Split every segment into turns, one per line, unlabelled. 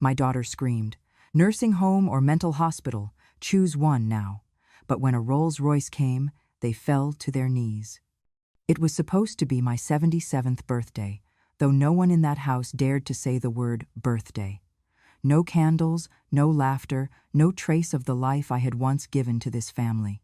My daughter screamed. Nursing home or mental hospital, choose one now. But when a Rolls-Royce came, they fell to their knees. It was supposed to be my 77th birthday, though no one in that house dared to say the word birthday. No candles, no laughter, no trace of the life I had once given to this family.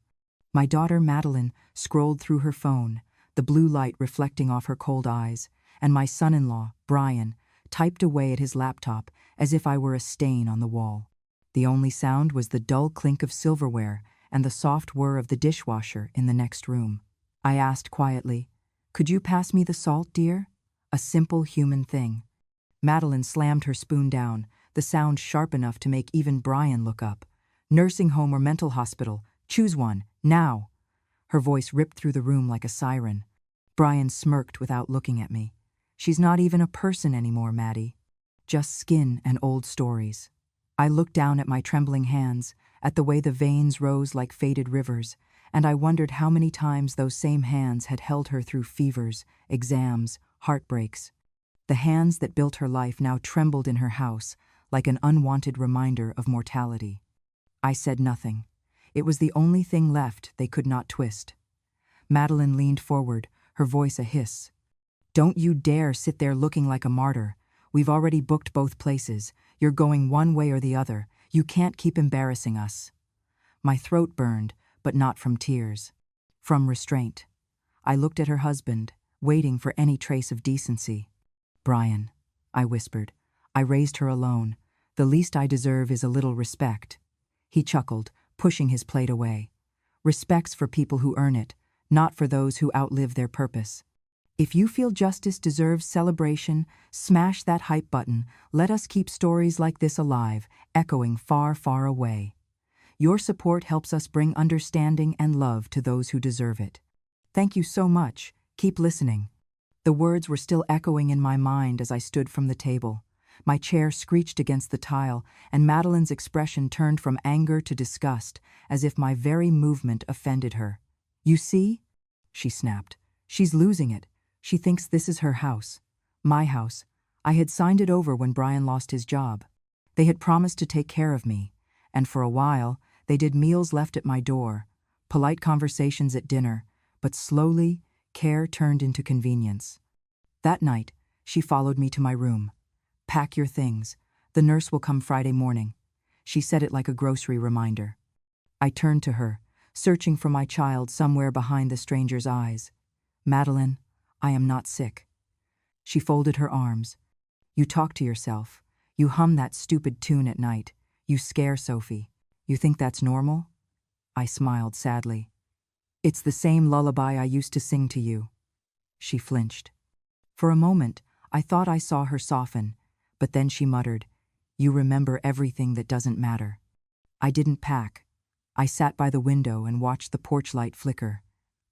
My daughter Madeline scrolled through her phone, the blue light reflecting off her cold eyes, and my son-in-law, Brian, typed away at his laptop as if I were a stain on the wall. The only sound was the dull clink of silverware and the soft whir of the dishwasher in the next room. I asked quietly, "Could you pass me the salt, dear?" A simple human thing. Madeline slammed her spoon down, the sound sharp enough to make even Brian look up. "Nursing home or mental hospital, choose one, now." Her voice ripped through the room like a siren. Brian smirked without looking at me. "She's not even a person anymore, Maddie. Just skin and old stories." I looked down at my trembling hands, at the way the veins rose like faded rivers, and I wondered how many times those same hands had held her through fevers, exams, heartbreaks. The hands that built her life now trembled in her house, like an unwanted reminder of mortality. I said nothing. It was the only thing left they could not twist. Madeline leaned forward, her voice a hiss. "Don't you dare sit there looking like a martyr. We've already booked both places. You're going one way or the other. You can't keep embarrassing us." My throat burned, but not from tears. From restraint. I looked at her husband, waiting for any trace of decency. "Brian," I whispered. "I raised her alone. The least I deserve is a little respect." He chuckled, pushing his plate away. "Respect's for people who earn it, not for those who outlive their purpose. If you feel justice deserves celebration, smash that hype button. Let us keep stories like this alive, echoing far, far away. Your support helps us bring understanding and love to those who deserve it. Thank you so much. Keep listening." The words were still echoing in my mind as I stood from the table. My chair screeched against the tile, and Madeline's expression turned from anger to disgust, as if my very movement offended her. "You see?" she snapped. "She's losing it. She thinks this is her house. My house. I had signed it over when Brian lost his job. They had promised to take care of me, and for a while, they did meals left at my door, polite conversations at dinner, but slowly, care turned into convenience. That night, she followed me to my room. "Pack your things. The nurse will come Friday morning." She said it like a grocery reminder. I turned to her, searching for my child somewhere behind the stranger's eyes. "Madeline, I am not sick." She folded her arms. "You talk to yourself. You hum that stupid tune at night. You scare Sophie. You think that's normal?" I smiled sadly. "It's the same lullaby I used to sing to you." She flinched. For a moment, I thought I saw her soften, but then she muttered, "You remember everything that doesn't matter." I didn't pack. I sat by the window and watched the porch light flicker.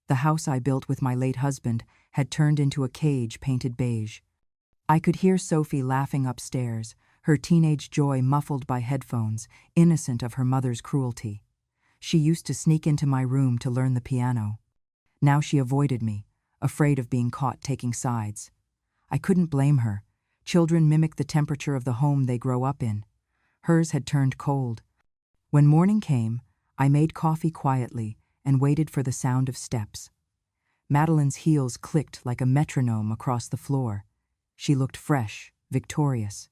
The house I built with my late husband had turned into a cage painted beige. I could hear Sophie laughing upstairs, her teenage joy muffled by headphones, innocent of her mother's cruelty. She used to sneak into my room to learn the piano. Now she avoided me, afraid of being caught taking sides. I couldn't blame her. Children mimic the temperature of the home they grow up in. Hers had turned cold. When morning came, I made coffee quietly and waited for the sound of steps. Madeline's heels clicked like a metronome across the floor. She looked fresh, victorious.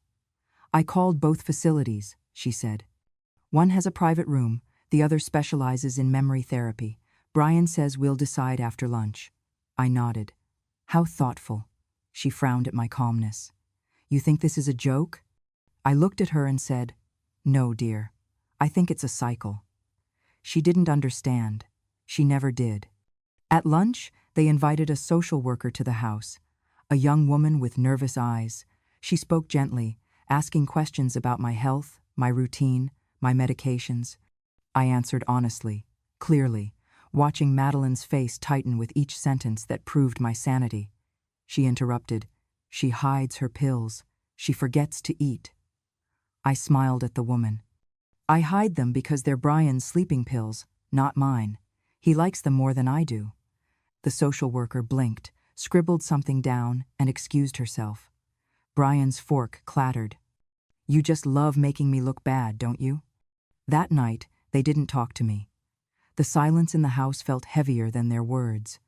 "I called both facilities," she said. "One has a private room, the other specializes in memory therapy. Brian says we'll decide after lunch." I nodded. "How thoughtful." She frowned at my calmness. "You think this is a joke?" I looked at her and said, "No, dear. I think it's a cycle." She didn't understand. She never did. At lunch, they invited a social worker to the house, a young woman with nervous eyes. She spoke gently, asking questions about my health, my routine, my medications. I answered honestly, clearly, watching Madeline's face tighten with each sentence that proved my sanity. She interrupted. "She hides her pills. She forgets to eat." I smiled at the woman. "I hide them because they're Brian's sleeping pills, not mine. He likes them more than I do." The social worker blinked, scribbled something down, and excused herself. Brian's fork clattered. You just love making me look bad, don't you? That night, they didn't talk to me. The silence in the house felt heavier than their words.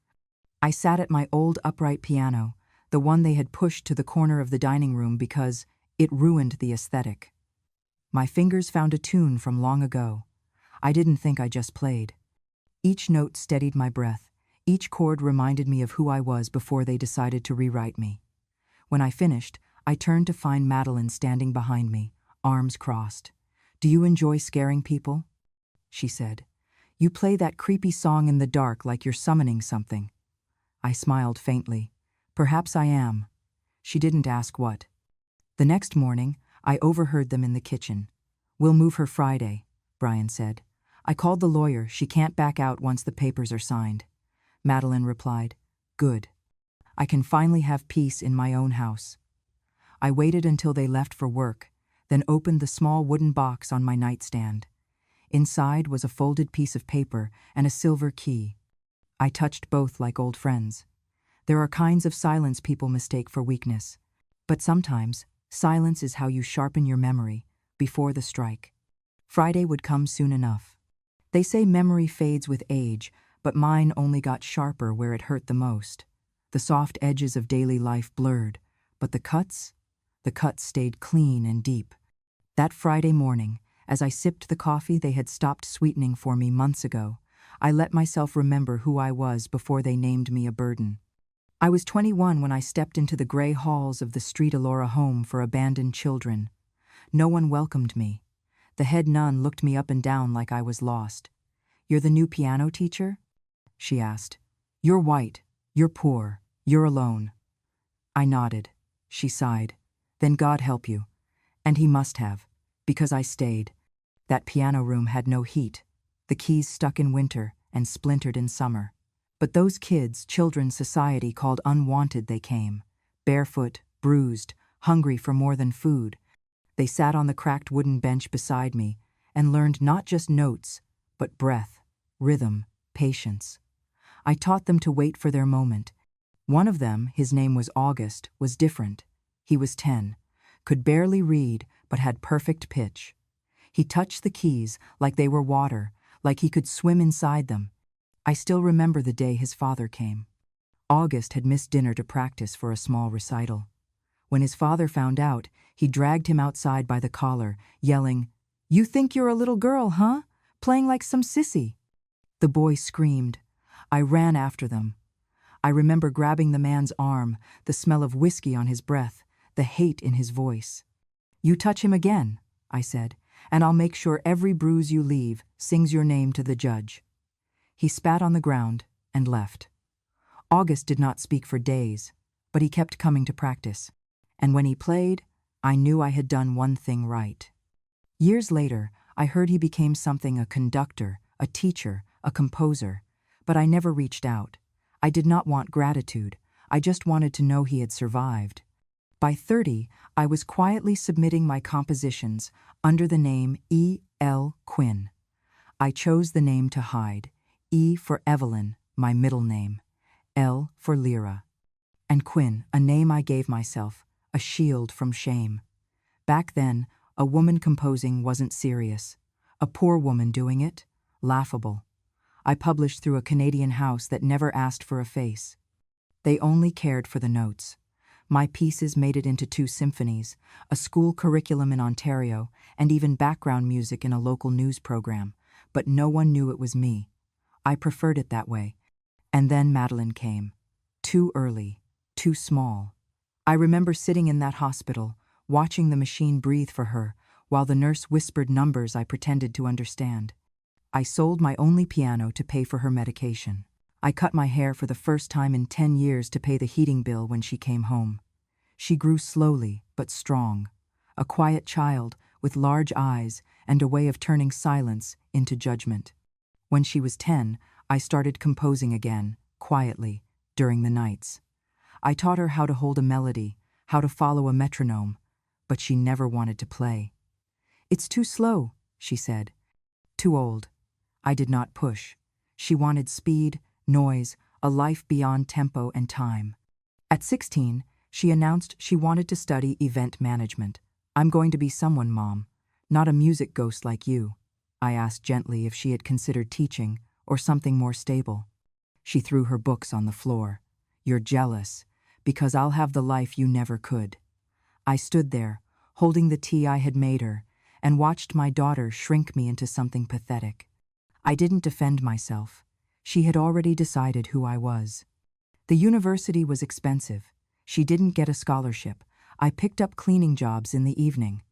I sat at my old upright piano, the one they had pushed to the corner of the dining room because it ruined the aesthetic. My fingers found a tune from long ago. I didn't think I just played. Each note steadied my breath. Each chord reminded me of who I was before they decided to rewrite me. When I finished, I turned to find Madeline standing behind me, arms crossed. "Do you enjoy scaring people?" she said. "You play that creepy song in the dark like you're summoning something." I smiled faintly. "Perhaps I am." She didn't ask what. The next morning, I overheard them in the kitchen. "We'll move her Friday," Brian said. "I called the lawyer. She can't back out once the papers are signed." Madeline replied, "Good. I can finally have peace in my own house." I waited until they left for work, then opened the small wooden box on my nightstand. Inside was a folded piece of paper and a silver key. I touched both like old friends. There are kinds of silence people mistake for weakness. But sometimes, silence is how you sharpen your memory before the strike. Friday would come soon enough. They say memory fades with age, but mine only got sharper where it hurt the most. The soft edges of daily life blurred, but the cuts stayed clean and deep. That Friday morning, as I sipped the coffee they had stopped sweetening for me months ago, I let myself remember who I was before they named me a burden. I was 21 when I stepped into the gray halls of the Street Elora home for abandoned children. No one welcomed me. The head nun looked me up and down like I was lost. "You're the new piano teacher?" she asked. "You're white, you're poor, you're alone." I nodded. She sighed. "Then God help you." And he must have, because I stayed. That piano room had no heat. The keys stuck in winter and splintered in summer. But those kids children's society called unwanted they came, barefoot, bruised, hungry for more than food. They sat on the cracked wooden bench beside me and learned not just notes, but breath, rhythm, patience. I taught them to wait for their moment. One of them, his name was August, was different. He was 10, could barely read, but had perfect pitch. He touched the keys like they were water, like he could swim inside them. I still remember the day his father came. August had missed dinner to practice for a small recital. When his father found out, he dragged him outside by the collar, yelling, "You think you're a little girl, huh? Playing like some sissy." The boy screamed. I ran after them. I remember grabbing the man's arm, the smell of whiskey on his breath, the hate in his voice. "You touch him again," I said, "and I'll make sure every bruise you leave sings your name to the judge." He spat on the ground and left. August did not speak for days, but he kept coming to practice. And when he played, I knew I had done one thing right. Years later, I heard he became something: a conductor, a teacher, a composer. But I never reached out. I did not want gratitude. I just wanted to know he had survived. By 30, I was quietly submitting my compositions under the name E. L. Quinn. I chose the name to hide. E for Evelyn, my middle name. L for Lyra. And Quinn, a name I gave myself, a shield from shame. Back then, a woman composing wasn't serious. A poor woman doing it? Laughable. I published through a Canadian house that never asked for a face. They only cared for the notes. My pieces made it into 2 symphonies, a school curriculum in Ontario, and even background music in a local news program. But no one knew it was me. I preferred it that way. And then Madeline came. Too early, too small. I remember sitting in that hospital, watching the machine breathe for her, while the nurse whispered numbers I pretended to understand. I sold my only piano to pay for her medication. I cut my hair for the first time in 10 years to pay the heating bill when she came home. She grew slowly, but strong. A quiet child with large eyes and a way of turning silence into judgment. When she was 10, I started composing again, quietly, during the nights. I taught her how to hold a melody, how to follow a metronome, but she never wanted to play. "It's too slow," she said. "Too old." I did not push. She wanted speed, noise, a life beyond tempo and time. At 16, she announced she wanted to study event management. I'm going to be someone, Mom, not a music ghost like you. I asked gently if she had considered teaching or something more stable. She threw her books on the floor. You're jealous, because I'll have the life you never could. I stood there, holding the tea I had made her, and watched my daughter shrink me into something pathetic. I didn't defend myself. She had already decided who I was. The university was expensive. She didn't get a scholarship. I picked up cleaning jobs in the evening.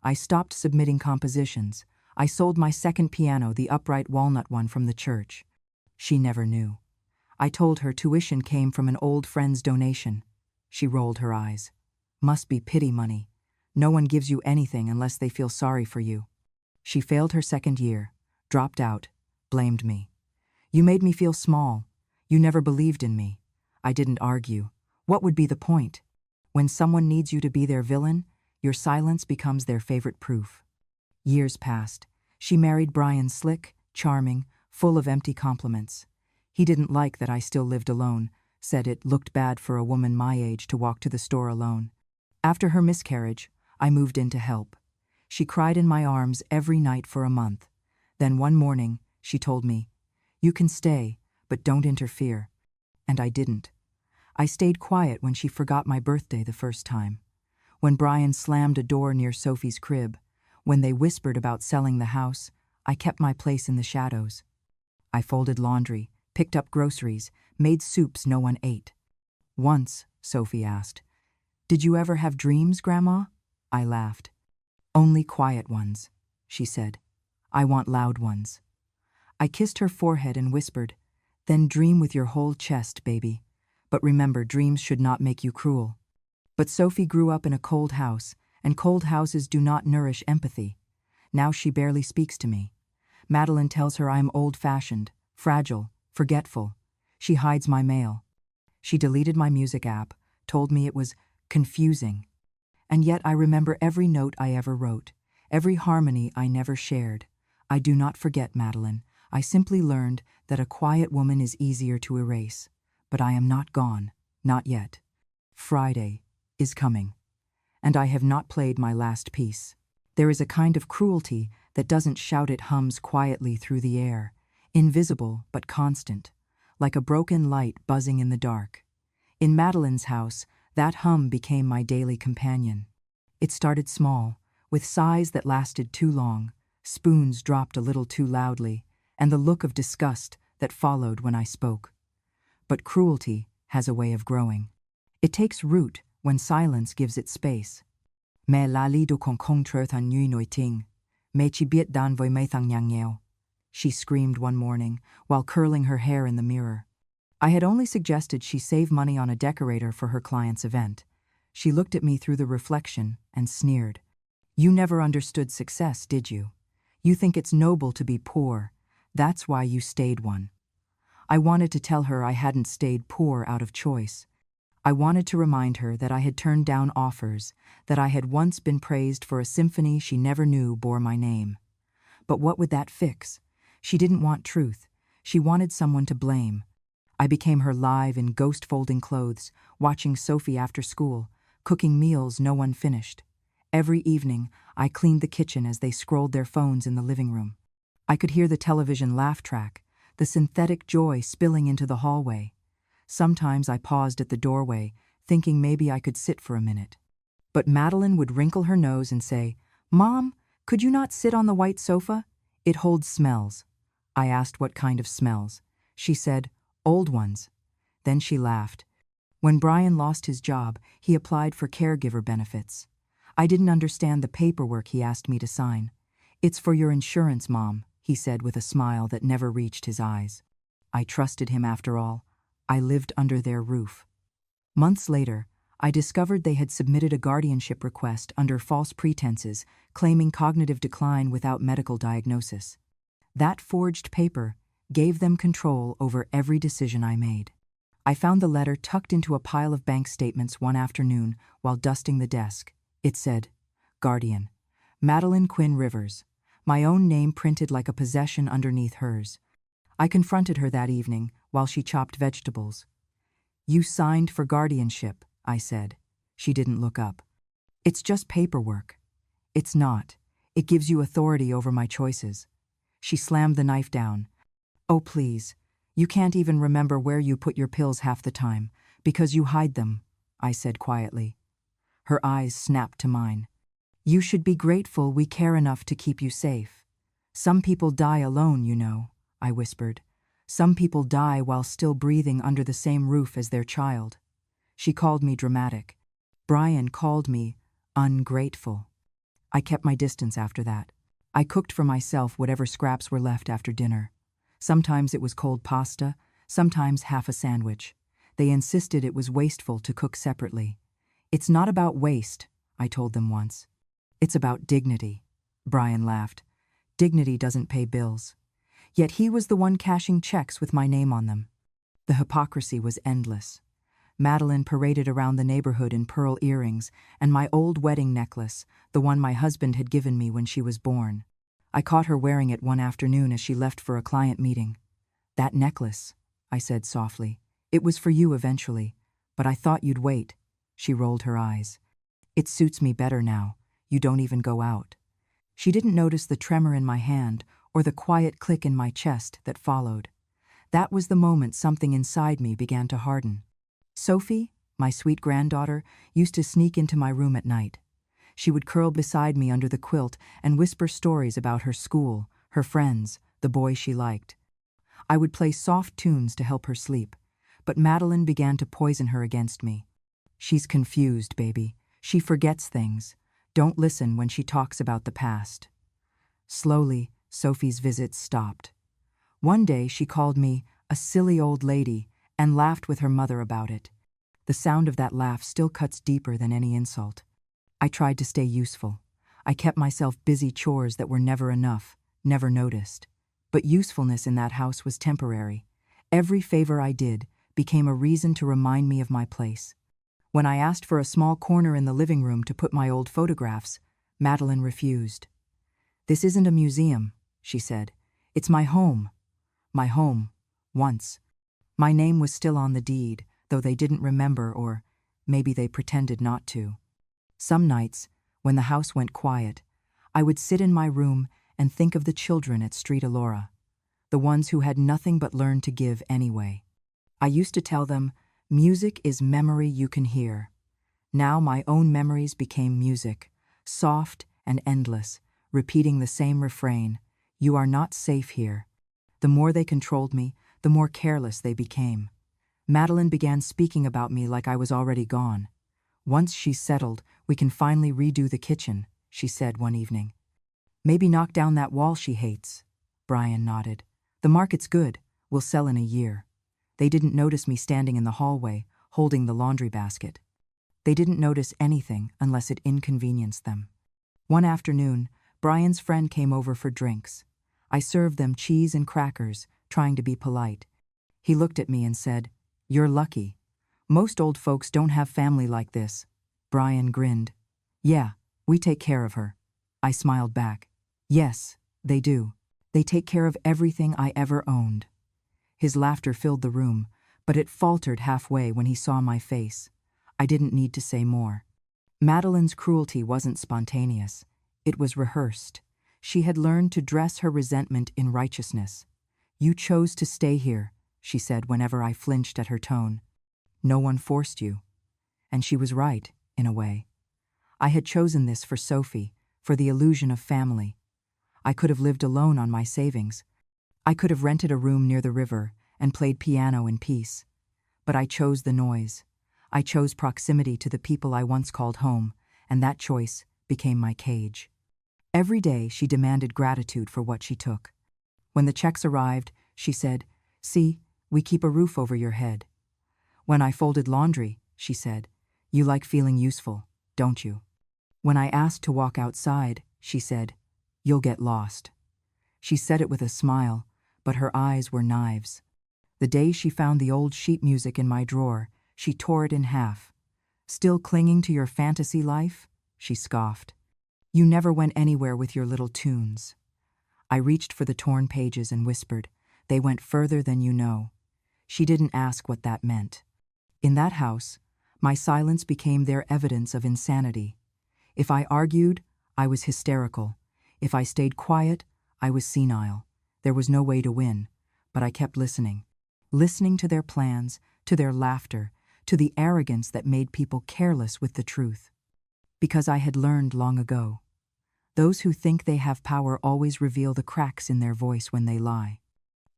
I stopped submitting compositions. I sold my second piano, the upright walnut one from the church. She never knew. I told her tuition came from an old friend's donation. She rolled her eyes. Must be pity money. No one gives you anything unless they feel sorry for you. She failed her second year, dropped out, blamed me. You made me feel small. You never believed in me. I didn't argue. What would be the point? When someone needs you to be their villain, your silence becomes their favorite proof. Years passed. She married Brian, slick, charming, full of empty compliments. He didn't like that I still lived alone, said it looked bad for a woman my age to walk to the store alone. After her miscarriage, I moved in to help. She cried in my arms every night for a month. Then one morning, she told me, "You can stay, but don't interfere." And I didn't. I stayed quiet when she forgot my birthday the first time. When Brian slammed a door near Sophie's crib, when they whispered about selling the house, I kept my place in the shadows. I folded laundry, picked up groceries, made soups no one ate. Once, Sophie asked, "Did you ever have dreams, Grandma?" I laughed. "Only quiet ones," she said. "I want loud ones." I kissed her forehead and whispered, "Then dream with your whole chest, baby. But remember, dreams should not make you cruel." But Sophie grew up in a cold house, and cold houses do not nourish empathy. Now she barely speaks to me. Madeline tells her I am old-fashioned, fragile, forgetful. She hides my mail. She deleted my music app, told me it was confusing. And yet I remember every note I ever wrote, every harmony I never shared. I do not forget, Madeline. I simply learned that a quiet woman is easier to erase. But I am not gone, not yet. Friday is coming, and I have not played my last piece. There is a kind of cruelty that doesn't shout, it hums quietly through the air, invisible but constant, like a broken light buzzing in the dark. In Madeline's house, that hum became my daily companion. It started small, with sighs that lasted too long, spoons dropped a little too loudly, and the look of disgust that followed when I spoke. But cruelty has a way of growing. It takes root when silence gives it space. Me lali do kong kong truth an nui noi ting. Me chi biet dan voi me thang nyang nyeo. She screamed one morning while curling her hair in the mirror. I had only suggested she save money on a decorator for her client's event. She looked at me through the reflection and sneered. "You never understood success, did you? You think it's noble to be poor. That's why you stayed one." I wanted to tell her I hadn't stayed poor out of choice. I wanted to remind her that I had turned down offers, that I had once been praised for a symphony she never knew bore my name. But what would that fix? She didn't want truth. She wanted someone to blame. I became her live in ghost-folding clothes, watching Sophie after school, cooking meals no one finished. Every evening, I cleaned the kitchen as they scrolled their phones in the living room. I could hear the television laugh track, the synthetic joy spilling into the hallway. Sometimes I paused at the doorway, thinking maybe I could sit for a minute. But Madeline would wrinkle her nose and say, "Mom, could you not sit on the white sofa? It holds smells." I asked what kind of smells. She said, "Old ones." Then she laughed. When Brian lost his job, he applied for caregiver benefits. I didn't understand the paperwork he asked me to sign. "It's for your insurance, Mom," he said with a smile that never reached his eyes. I trusted him after all. I lived under their roof. Months later, I discovered they had submitted a guardianship request under false pretenses, claiming cognitive decline without medical diagnosis. That forged paper gave them control over every decision I made. I found the letter tucked into a pile of bank statements one afternoon while dusting the desk. It said, "Guardian, Madeline Quinn Rivers," my own name printed like a possession underneath hers. I confronted her that evening while she chopped vegetables. "You signed for guardianship," I said. She didn't look up. "It's just paperwork." It's not. It gives you authority over my choices. She slammed the knife down. Oh, please. You can't even remember where you put your pills half the time, because you hide them, I said quietly. Her eyes snapped to mine. You should be grateful we care enough to keep you safe. Some people die alone, you know, I whispered. Some people die while still breathing under the same roof as their child. She called me dramatic. Brian called me ungrateful. I kept my distance after that. I cooked for myself whatever scraps were left after dinner. Sometimes it was cold pasta, sometimes half a sandwich. They insisted it was wasteful to cook separately. It's not about waste, I told them once. It's about dignity. Brian laughed. Dignity doesn't pay bills. Yet he was the one cashing checks with my name on them. The hypocrisy was endless. Madeline paraded around the neighborhood in pearl earrings and my old wedding necklace, the one my husband had given me when she was born. I caught her wearing it one afternoon as she left for a client meeting. That necklace, I said softly. It was for you eventually, but I thought you'd wait. She rolled her eyes. It suits me better now. You don't even go out. She didn't notice the tremor in my hand or the quiet click in my chest that followed. That was the moment something inside me began to harden. Sophie, my sweet granddaughter, used to sneak into my room at night. She would curl beside me under the quilt and whisper stories about her school, her friends, the boy she liked. I would play soft tunes to help her sleep, but Madeline began to poison her against me. She's confused, baby. She forgets things. Don't listen when she talks about the past. Slowly, Sophie's visits stopped. One day she called me a silly old lady and laughed with her mother about it. The sound of that laugh still cuts deeper than any insult. I tried to stay useful. I kept myself busy chores that were never enough, never noticed. But usefulness in that house was temporary. Every favor I did became a reason to remind me of my place. When I asked for a small corner in the living room to put my old photographs, Madeline refused. This isn't a museum, she said. It's my home. My home, once. My name was still on the deed, though they didn't remember, or maybe they pretended not to. Some nights, when the house went quiet, I would sit in my room and think of the children at Street Alora, the ones who had nothing but learned to give anyway. I used to tell them, music is memory you can hear. Now my own memories became music, soft and endless, repeating the same refrain, you are not safe here. The more they controlled me, the more careless they became. Madeline began speaking about me like I was already gone. Once she's settled, we can finally redo the kitchen, she said one evening. Maybe knock down that wall she hates. Brian nodded. The market's good. We'll sell in a year. They didn't notice me standing in the hallway, holding the laundry basket. They didn't notice anything unless it inconvenienced them. One afternoon, Brian's friend came over for drinks. I served them cheese and crackers, trying to be polite. He looked at me and said, "You're lucky. Most old folks don't have family like this." Brian grinned. "Yeah, we take care of her." I smiled back. "Yes, they do. They take care of everything I ever owned." His laughter filled the room, but it faltered halfway when he saw my face. I didn't need to say more. Madeline's cruelty wasn't spontaneous. It was rehearsed. She had learned to dress her resentment in righteousness. "You chose to stay here," she said whenever I flinched at her tone. "No one forced you." And she was right, in a way. I had chosen this for Sophie, for the illusion of family. I could have lived alone on my savings. I could have rented a room near the river and played piano in peace. But I chose the noise. I chose proximity to the people I once called home, and that choice became my cage. Every day she demanded gratitude for what she took. When the checks arrived, she said, "See, we keep a roof over your head." When I folded laundry, she said, "You like feeling useful, don't you?" When I asked to walk outside, she said, "You'll get lost." She said it with a smile, but her eyes were knives. The day she found the old sheet music in my drawer, she tore it in half. "Still clinging to your fantasy life?" she scoffed. "You never went anywhere with your little tunes." I reached for the torn pages and whispered, "They went further than you know." She didn't ask what that meant. In that house, my silence became their evidence of insanity. If I argued, I was hysterical. If I stayed quiet, I was senile. There was no way to win, but I kept listening. Listening to their plans, to their laughter, to the arrogance that made people careless with the truth. Because I had learned long ago. Those who think they have power always reveal the cracks in their voice when they lie.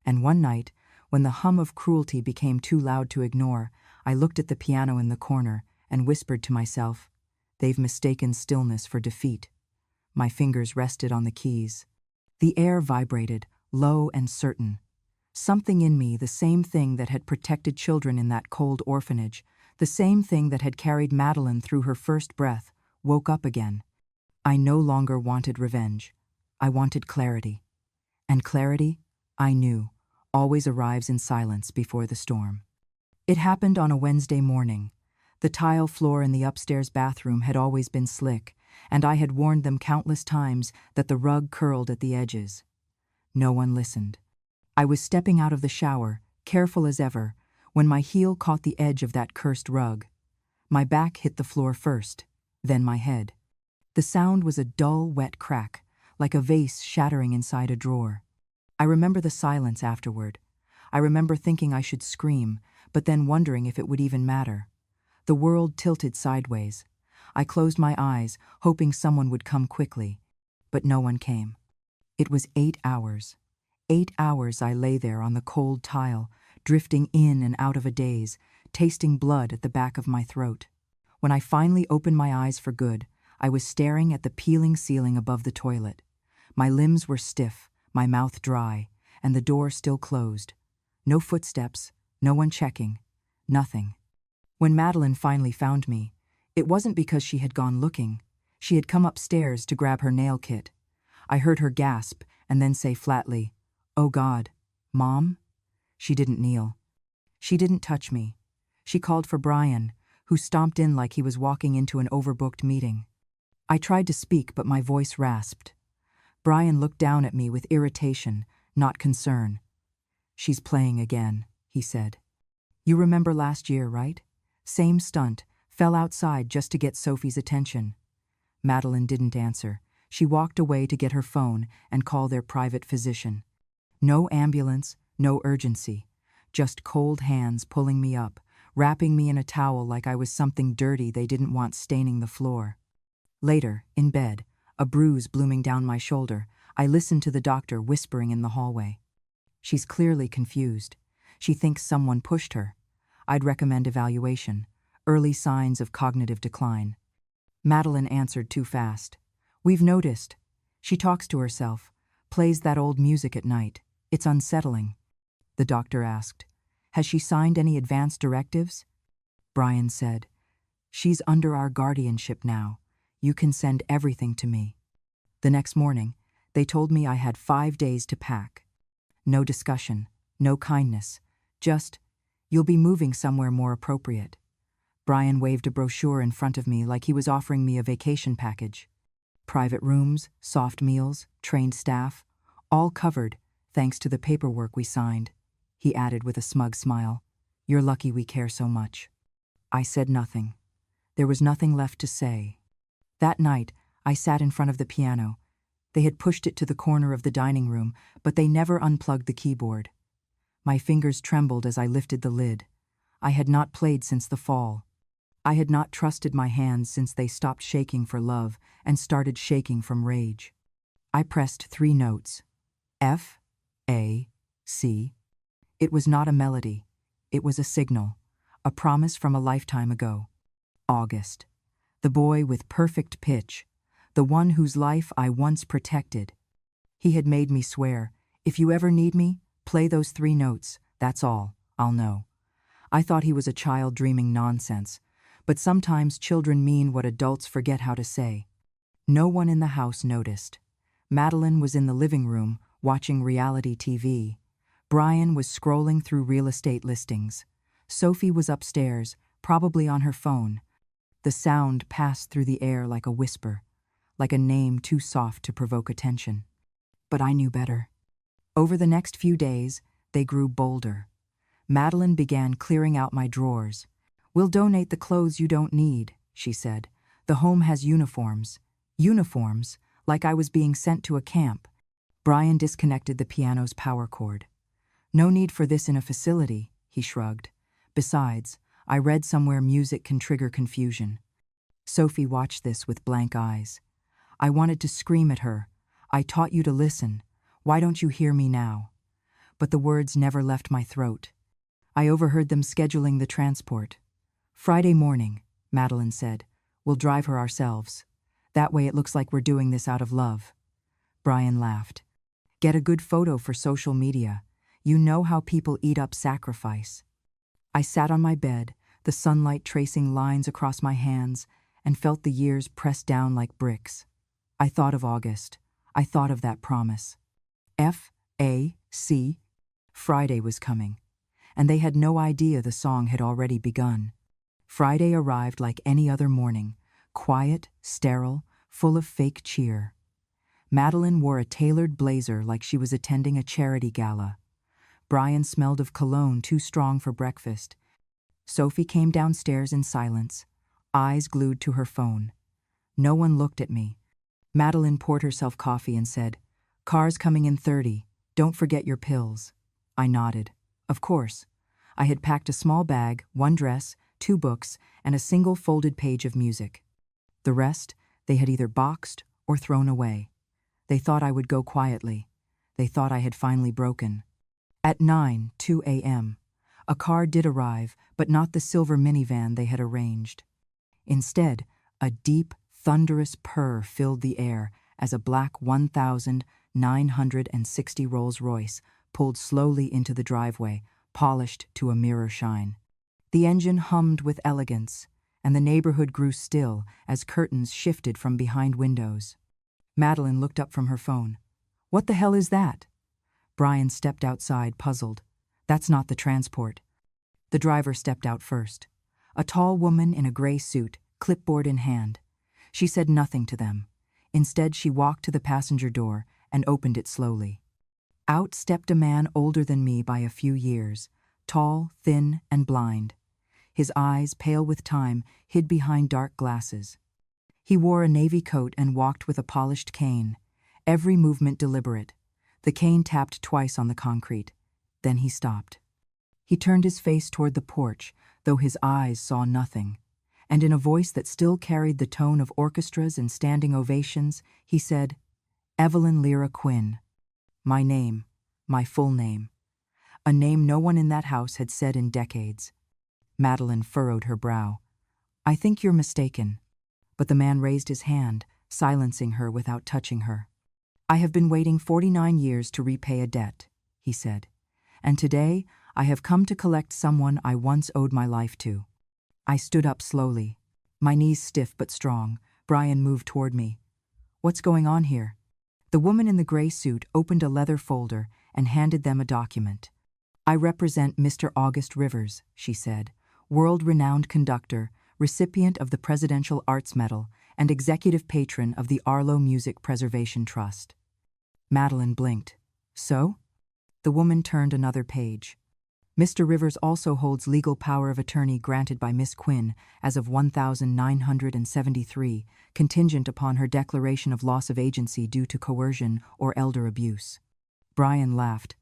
And one night, when the hum of cruelty became too loud to ignore, I looked at the piano in the corner and whispered to myself, "They've mistaken stillness for defeat." My fingers rested on the keys. The air vibrated, low and certain. Something in me, the same thing that had protected children in that cold orphanage, the same thing that had carried Madeline through her first breath, woke up again. I no longer wanted revenge. I wanted clarity. And clarity, I knew, always arrives in silence before the storm. It happened on a Wednesday morning. The tile floor in the upstairs bathroom had always been slick, and I had warned them countless times that the rug curled at the edges. No one listened. I was stepping out of the shower, careful as ever, when my heel caught the edge of that cursed rug. My back hit the floor first, then my head. The sound was a dull, wet crack, like a vase shattering inside a drawer. I remember the silence afterward. I remember thinking I should scream, but then wondering if it would even matter. The world tilted sideways. I closed my eyes, hoping someone would come quickly. But no one came. It was 8 hours. 8 hours I lay there on the cold tile, drifting in and out of a daze, tasting blood at the back of my throat. When I finally opened my eyes for good, I was staring at the peeling ceiling above the toilet. My limbs were stiff, my mouth dry, and the door still closed. No footsteps, no one checking, nothing. When Madeline finally found me, it wasn't because she had gone looking. She had come upstairs to grab her nail kit. I heard her gasp and then say flatly, "Oh God, Mom?" She didn't kneel. She didn't touch me. She called for Brian, who stomped in like he was walking into an overbooked meeting. I tried to speak, but my voice rasped. Brian looked down at me with irritation, not concern. "She's playing again," he said. "You remember last year, right? Same stunt, fell outside just to get Sophie's attention." Madeline didn't answer. She walked away to get her phone and call their private physician. No ambulance, no urgency. Just cold hands pulling me up, wrapping me in a towel like I was something dirty they didn't want staining the floor. Later, in bed, a bruise blooming down my shoulder, I listened to the doctor whispering in the hallway. "She's clearly confused. She thinks someone pushed her. I'd recommend evaluation. Early signs of cognitive decline." Madeline answered too fast. "We've noticed. She talks to herself, plays that old music at night. It's unsettling." The doctor asked, "Has she signed any advance directives?" Brian said, "She's under our guardianship now. You can send everything to me." The next morning, they told me I had 5 days to pack. No discussion, no kindness, just, "You'll be moving somewhere more appropriate." Brian waved a brochure in front of me like he was offering me a vacation package. Private rooms, soft meals, trained staff, all covered, thanks to the paperwork we signed. He added with a smug smile, "You're lucky we care so much." I said nothing. There was nothing left to say. That night, I sat in front of the piano. They had pushed it to the corner of the dining room, but they never unplugged the keyboard. My fingers trembled as I lifted the lid. I had not played since the fall. I had not trusted my hands since they stopped shaking for love and started shaking from rage. I pressed 3 notes. F, A, C. It was not a melody. It was a signal, a promise from a lifetime ago. August. The boy with perfect pitch, the one whose life I once protected. He had made me swear, "If you ever need me, play those 3 notes, that's all, I'll know." I thought he was a child dreaming nonsense, but sometimes children mean what adults forget how to say. No one in the house noticed. Madeline was in the living room, watching reality TV. Brian was scrolling through real estate listings. Sophie was upstairs, probably on her phone. The sound passed through the air like a whisper, like a name too soft to provoke attention. But I knew better. Over the next few days, they grew bolder. Madeline began clearing out my drawers. "We'll donate the clothes you don't need," she said. "The home has uniforms. Uniforms, like I was being sent to a camp. Brian disconnected the piano's power cord. No need for this in a facility, he shrugged. Besides, I read somewhere music can trigger confusion. Sophie watched this with blank eyes. I wanted to scream at her. I taught you to listen. Why don't you hear me now? But the words never left my throat. I overheard them scheduling the transport. Friday morning, Madeline said. We'll drive her ourselves. That way it looks like we're doing this out of love. Brian laughed. Get a good photo for social media. You know how people eat up sacrifice. I sat on my bed, the sunlight tracing lines across my hands, and felt the years press down like bricks. I thought of August. I thought of that promise. F.A.C. Friday was coming, and they had no idea the song had already begun. Friday arrived like any other morning, quiet, sterile, full of fake cheer. Madeline wore a tailored blazer like she was attending a charity gala. Brian smelled of cologne too strong for breakfast. Sophie came downstairs in silence, eyes glued to her phone. No one looked at me. Madeline poured herself coffee and said, "Car's coming in 30. Don't forget your pills." I nodded. Of course. I had packed a small bag, one dress, 2 books, and a single folded page of music. The rest, they had either boxed or thrown away. They thought I would go quietly. They thought I had finally broken. At 9:02 a.m., a car did arrive, but not the silver minivan they had arranged. Instead, a deep, thunderous purr filled the air as a black 1960 Rolls-Royce pulled slowly into the driveway, polished to a mirror shine. The engine hummed with elegance, and the neighborhood grew still as curtains shifted from behind windows. Madeline looked up from her phone. "What the hell is that?" Brian stepped outside, puzzled. "That's not the transport." The driver stepped out first. A tall woman in a gray suit, clipboard in hand. She said nothing to them. Instead, she walked to the passenger door and opened it slowly. Out stepped a man older than me by a few years, tall, thin, and blind. His eyes, pale with time, hid behind dark glasses. He wore a navy coat and walked with a polished cane, every movement deliberate. The cane tapped twice on the concrete. Then he stopped. He turned his face toward the porch, though his eyes saw nothing. And in a voice that still carried the tone of orchestras and standing ovations, he said, "Evelyn Lyra Quinn. My name, my full name." A name no one in that house had said in decades. Madeline furrowed her brow. "I think you're mistaken." But the man raised his hand, silencing her without touching her. "I have been waiting 49 years to repay a debt," he said. "And today I have come to collect someone I once owed my life to." I stood up slowly, my knees stiff but strong. Brian moved toward me. "What's going on here?" The woman in the gray suit opened a leather folder and handed them a document. "I represent Mr. August Rivers," she said, "world-renowned conductor, recipient of the Presidential Arts Medal, and executive patron of the Arlo Music Preservation Trust." Madeline blinked. "So?" The woman turned another page. "Mr. Rivers also holds legal power of attorney granted by Miss Quinn as of 1973, contingent upon her declaration of loss of agency due to coercion or elder abuse." Brian laughed.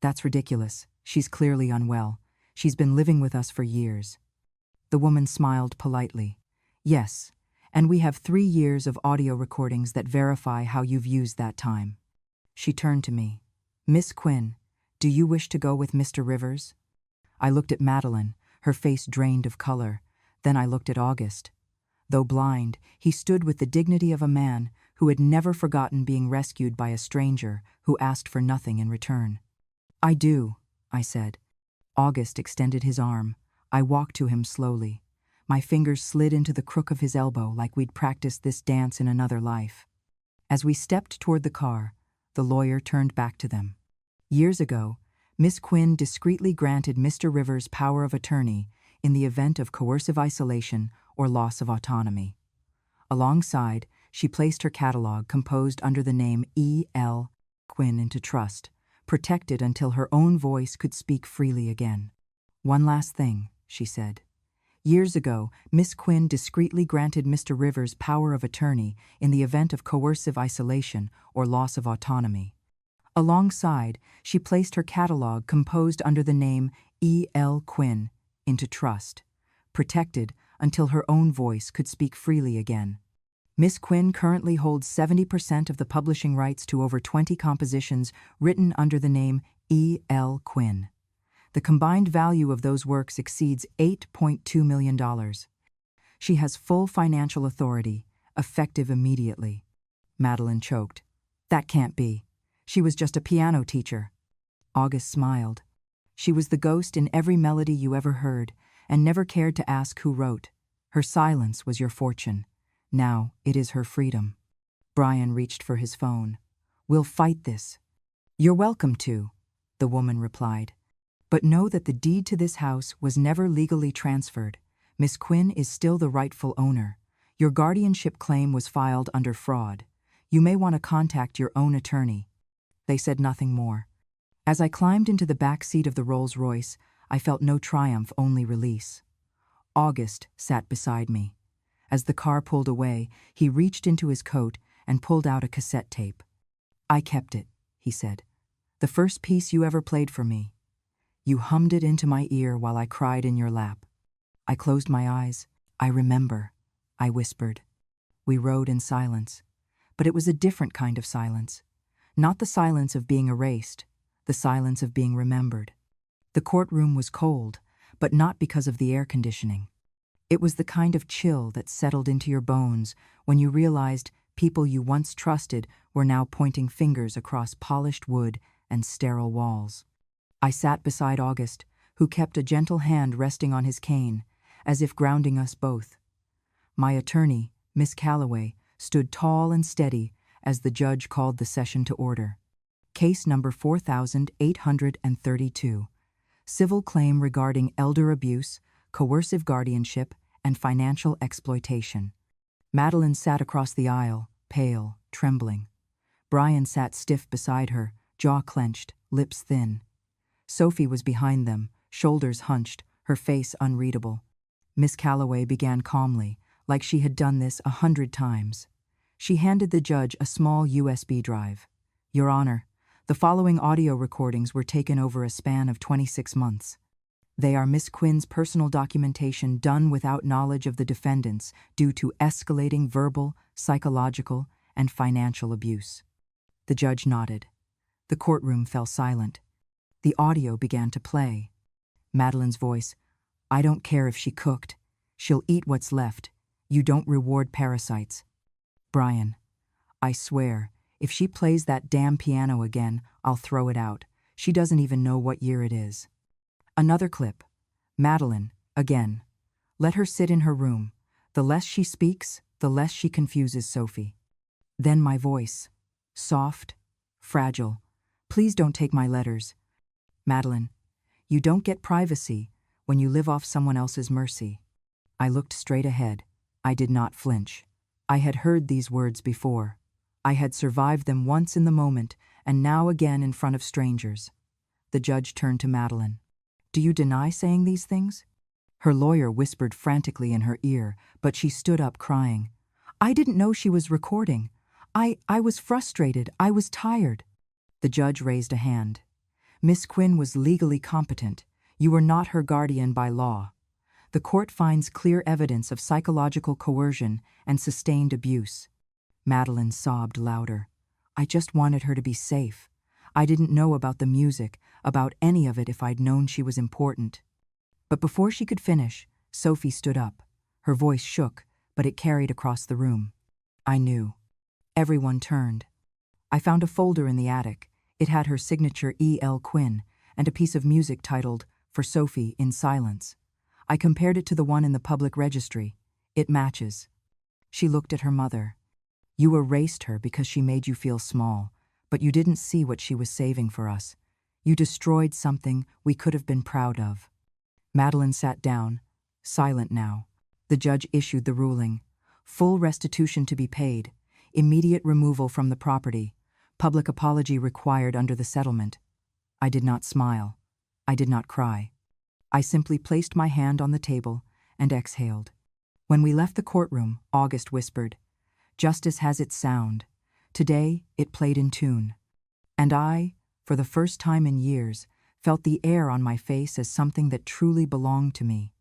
"That's ridiculous. She's clearly unwell. She's been living with us for years." The woman smiled politely. "Yes, and we have 3 years of audio recordings that verify how you've used that time." She turned to me. "Miss Quinn, do you wish to go with Mr. Rivers?" I looked at Madeline, her face drained of color. Then I looked at August. Though blind, he stood with the dignity of a man who had never forgotten being rescued by a stranger who asked for nothing in return. "I do," I said. August extended his arm. I walked to him slowly. My fingers slid into the crook of his elbow like we'd practiced this dance in another life. As we stepped toward the car, the lawyer turned back to them. "Years ago, Miss Quinn discreetly granted Mr. Rivers power of attorney in the event of coercive isolation or loss of autonomy. Alongside, she placed her catalog composed under the name E.L. Quinn into trust, protected until her own voice could speak freely again. One last thing," she said. Years ago, Miss Quinn discreetly granted Mr. Rivers power of attorney in the event of coercive isolation or loss of autonomy. Alongside, she placed her catalog composed under the name E. L. Quinn into trust, protected until her own voice could speak freely again. Miss Quinn currently holds 70% of the publishing rights to over 20 compositions written under the name E. L. Quinn. The combined value of those works exceeds $8.2 million. She has full financial authority, effective immediately. Madeline choked. That can't be. She was just a piano teacher. August smiled. She was the ghost in every melody you ever heard, and never cared to ask who wrote. Her silence was your fortune. Now it is her freedom. Brian reached for his phone. We'll fight this. You're welcome to, the woman replied. But know that the deed to this house was never legally transferred. Miss Quinn is still the rightful owner. Your guardianship claim was filed under fraud. You may want to contact your own attorney. They said nothing more. As I climbed into the back seat of the Rolls-Royce, I felt no triumph, only release. August sat beside me. As the car pulled away, he reached into his coat and pulled out a cassette tape. I kept it, he said. The first piece you ever played for me. You hummed it into my ear while I cried in your lap. I closed my eyes. I remember, I whispered. We rode in silence. But it was a different kind of silence. Not the silence of being erased, the silence of being remembered. The courtroom was cold, but not because of the air conditioning. It was the kind of chill that settled into your bones when you realized people you once trusted were now pointing fingers across polished wood and sterile walls. I sat beside August, who kept a gentle hand resting on his cane, as if grounding us both. My attorney, Miss Calloway, stood tall and steady as the judge called the session to order. Case number 4832. Civil claim regarding elder abuse, coercive guardianship, and financial exploitation. Madeline sat across the aisle, pale, trembling. Brian sat stiff beside her, jaw clenched, lips thin. Sophie was behind them, shoulders hunched, her face unreadable. Miss Calloway began calmly, like she had done this 100 times. She handed the judge a small USB drive. Your Honor, the following audio recordings were taken over a span of 26 months. They are Miss Quinn's personal documentation done without knowledge of the defendants due to escalating verbal, psychological, and financial abuse. The judge nodded. The courtroom fell silent. The audio began to play. Madeline's voice, I don't care if she cooked. She'll eat what's left. You don't reward parasites. Brian, I swear, if she plays that damn piano again, I'll throw it out. She doesn't even know what year it is. Another clip. Madeline, again. Let her sit in her room. The less she speaks, the less she confuses Sophie. Then my voice. Soft, fragile. Please don't take my letters. Madeline, you don't get privacy when you live off someone else's mercy. I looked straight ahead. I did not flinch. I had heard these words before. I had survived them once in the moment, and now again in front of strangers. The judge turned to Madeline. Do you deny saying these things? Her lawyer whispered frantically in her ear, but she stood up crying. I didn't know she was recording. I was frustrated. I was tired. The judge raised a hand. Miss Quinn was legally competent. You were not her guardian by law. The court finds clear evidence of psychological coercion and sustained abuse. Madeline sobbed louder. I just wanted her to be safe. I didn't know about the music, about any of it if I'd known she was important. But before she could finish, Sophie stood up. Her voice shook, but it carried across the room. I knew. Everyone turned. I found a folder in the attic. It had her signature E. L. Quinn and a piece of music titled, For Sophie, in Silence. I compared it to the one in the public registry. It matches. She looked at her mother. You erased her because she made you feel small, but you didn't see what she was saving for us. You destroyed something we could have been proud of. Madeline sat down, silent now. The judge issued the ruling. Full restitution to be paid, immediate removal from the property, public apology required under the settlement. I did not smile. I did not cry. I simply placed my hand on the table and exhaled. When we left the courtroom, August whispered, "Justice has its sound." Today, it played in tune. And I, for the first time in years, felt the air on my face as something that truly belonged to me.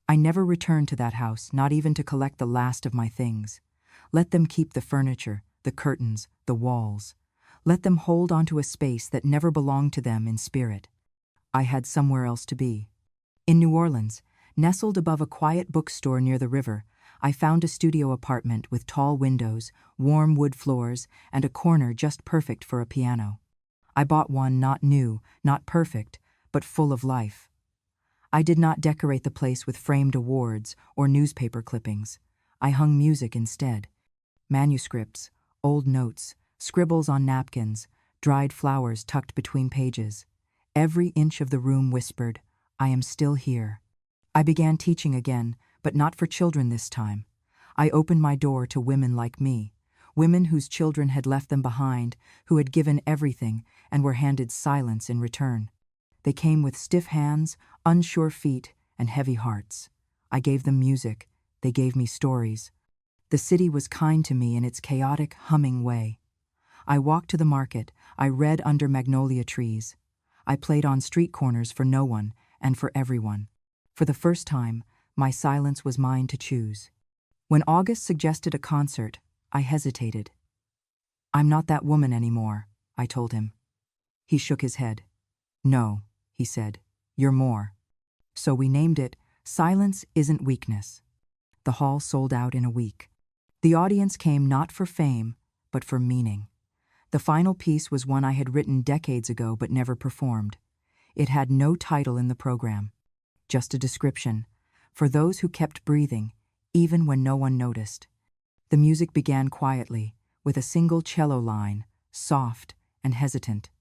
I never returned to that house, not even to collect the last of my things. Let them keep the furniture, the curtains, the walls. Let them hold onto a space that never belonged to them in spirit. I had somewhere else to be. In New Orleans, nestled above a quiet bookstore near the river, I found a studio apartment with tall windows, warm wood floors, and a corner just perfect for a piano. I bought one not new, not perfect, but full of life. I did not decorate the place with framed awards or newspaper clippings. I hung music instead. Manuscripts, old notes, scribbles on napkins, dried flowers tucked between pages. Every inch of the room whispered, "I am still here." I began teaching again, but not for children this time. I opened my door to women like me, women whose children had left them behind, who had given everything and were handed silence in return. They came with stiff hands, unsure feet, and heavy hearts. I gave them music. They gave me stories. The city was kind to me in its chaotic, humming way. I walked to the market. I read under magnolia trees. I played on street corners for no one and for everyone. For the first time, my silence was mine to choose. When August suggested a concert, I hesitated. "I'm not that woman anymore," I told him. He shook his head. "No," he said, "you're more." So we named it Silence Isn't Weakness. The hall sold out in a week. The audience came not for fame, but for meaning. The final piece was one I had written decades ago but never performed. It had no title in the program, just a description, for those who kept breathing, even when no one noticed. The music began quietly, with a single cello line, soft and hesitant.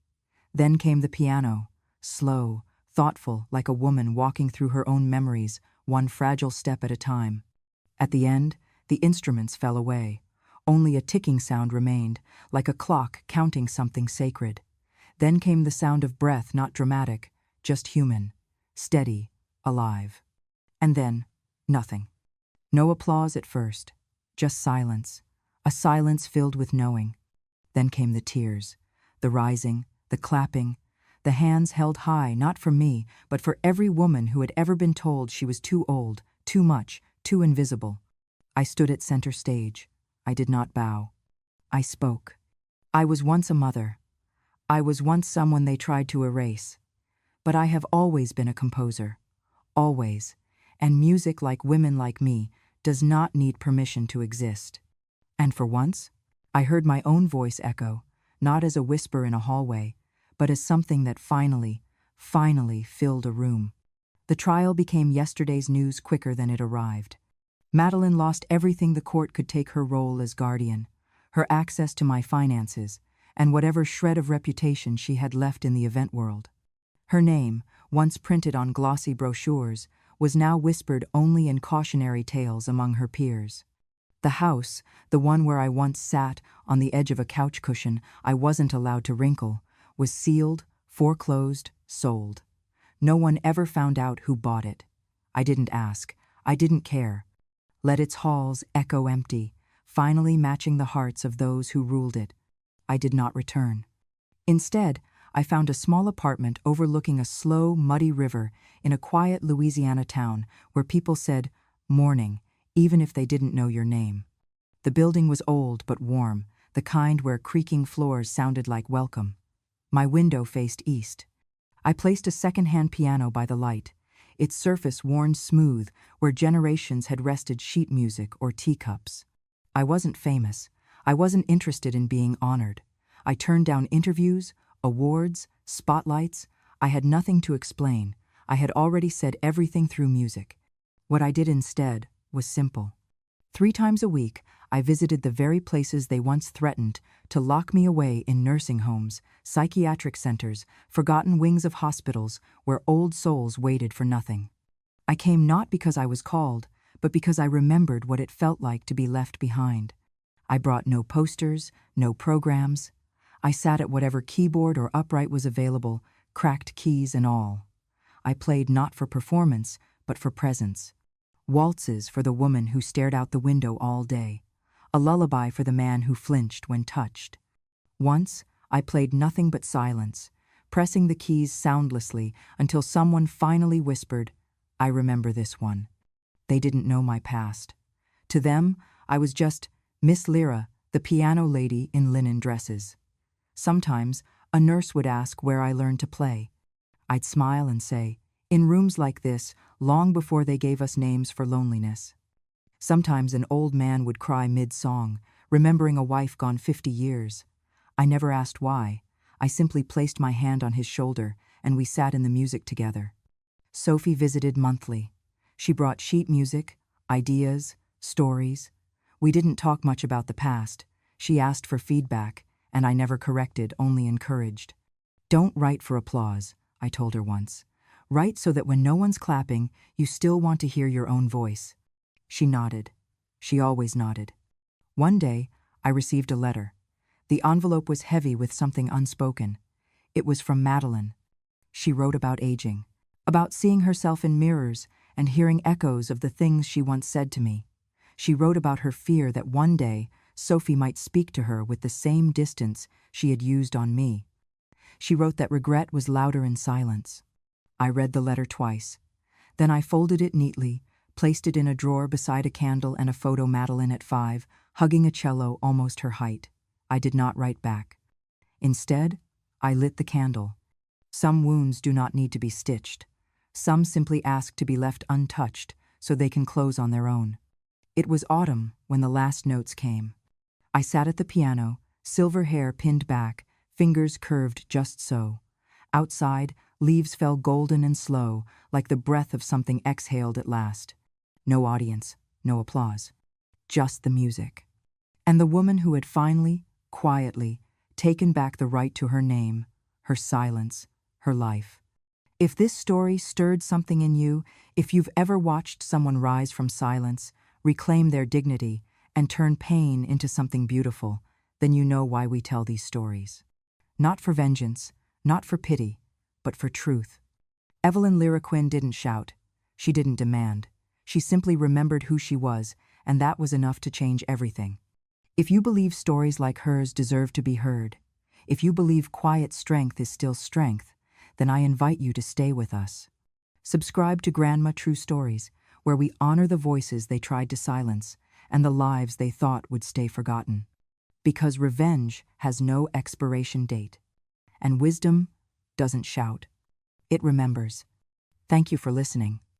Then came the piano, slow, thoughtful, like a woman walking through her own memories, one fragile step at a time. At the end, the instruments fell away. Only a ticking sound remained, like a clock counting something sacred. Then came the sound of breath, not dramatic, just human, steady, alive. And then, nothing. No applause at first, just silence, a silence filled with knowing. Then came the tears, the rising, the clapping, the hands held high, not for me, but for every woman who had ever been told she was too old, too much, too invisible. I stood at center stage. I did not bow. I spoke. I was once a mother. I was once someone they tried to erase. But I have always been a composer. Always. And music, like women like me, does not need permission to exist. And for once, I heard my own voice echo, not as a whisper in a hallway, but as something that finally filled a room. The trial became yesterday's news quicker than it arrived. Madeline lost everything the court could take: her role as guardian, her access to my finances, and whatever shred of reputation she had left in the event world. Her name, once printed on glossy brochures, was now whispered only in cautionary tales among her peers. The house, the one where I once sat on the edge of a couch cushion I wasn't allowed to wrinkle, was sealed, foreclosed, sold. No one ever found out who bought it. I didn't ask. I didn't care. Let its halls echo empty, finally matching the hearts of those who ruled it. I did not return. Instead, I found a small apartment overlooking a slow, muddy river in a quiet Louisiana town where people said, "Morning," even if they didn't know your name. The building was old but warm, the kind where creaking floors sounded like welcome. My window faced east. I placed a second-hand piano by the light, its surface worn smooth where generations had rested sheet music or teacups. I wasn't famous. I wasn't interested in being honored. I turned down interviews, awards, spotlights. I had nothing to explain. I had already said everything through music. What I did instead was simple. 3 times a week, I visited the very places they once threatened to lock me away: in nursing homes, psychiatric centers, forgotten wings of hospitals where old souls waited for nothing. I came not because I was called, but because I remembered what it felt like to be left behind. I brought no posters, no programs. I sat at whatever keyboard or upright was available, cracked keys and all. I played not for performance, but for presence. waltzes for the woman who stared out the window all day, a lullaby for the man who flinched when touched. Once, I played nothing but silence, pressing the keys soundlessly until someone finally whispered, "I remember this one." They didn't know my past. To them, I was just Miss Lyra, the piano lady in linen dresses. Sometimes, a nurse would ask where I learned to play. I'd smile and say, "In rooms like this, long before they gave us names for loneliness." Sometimes an old man would cry mid-song, remembering a wife gone 50 years. I never asked why. I simply placed my hand on his shoulder, and we sat in the music together. Sophie visited monthly. She brought sheet music, ideas, stories. We didn't talk much about the past. She asked for feedback, and I never corrected, only encouraged. "Don't write for applause," I told her once. "Write so that when no one's clapping, you still want to hear your own voice." She nodded. She always nodded. One day, I received a letter. The envelope was heavy with something unspoken. It was from Madeline. She wrote about aging, about seeing herself in mirrors and hearing echoes of the things she once said to me. She wrote about her fear that one day Sophie might speak to her with the same distance she had used on me. She wrote that regret was louder in silence. I read the letter twice. Then I folded it neatly, placed it in a drawer beside a candle and a photo Madeline at 5, hugging a cello almost her height. I did not write back. Instead, I lit the candle. Some wounds do not need to be stitched. Some simply ask to be left untouched so they can close on their own. It was autumn when the last notes came. I sat at the piano, silver hair pinned back, fingers curved just so. Outside, leaves fell golden and slow, like the breath of something exhaled at last. No audience, no applause. Just the music. And the woman who had finally, quietly, taken back the right to her name, her silence, her life. If this story stirred something in you, if you've ever watched someone rise from silence, reclaim their dignity, and turn pain into something beautiful, then you know why we tell these stories. Not for vengeance, not for pity, but for truth. Evelyn Lyraquin didn't shout. She didn't demand. She simply remembered who she was, and that was enough to change everything. If you believe stories like hers deserve to be heard, if you believe quiet strength is still strength, then I invite you to stay with us. Subscribe to Grandma True Stories, where we honor the voices they tried to silence and the lives they thought would stay forgotten. Because revenge has no expiration date, and wisdom doesn't shout. It remembers. Thank you for listening.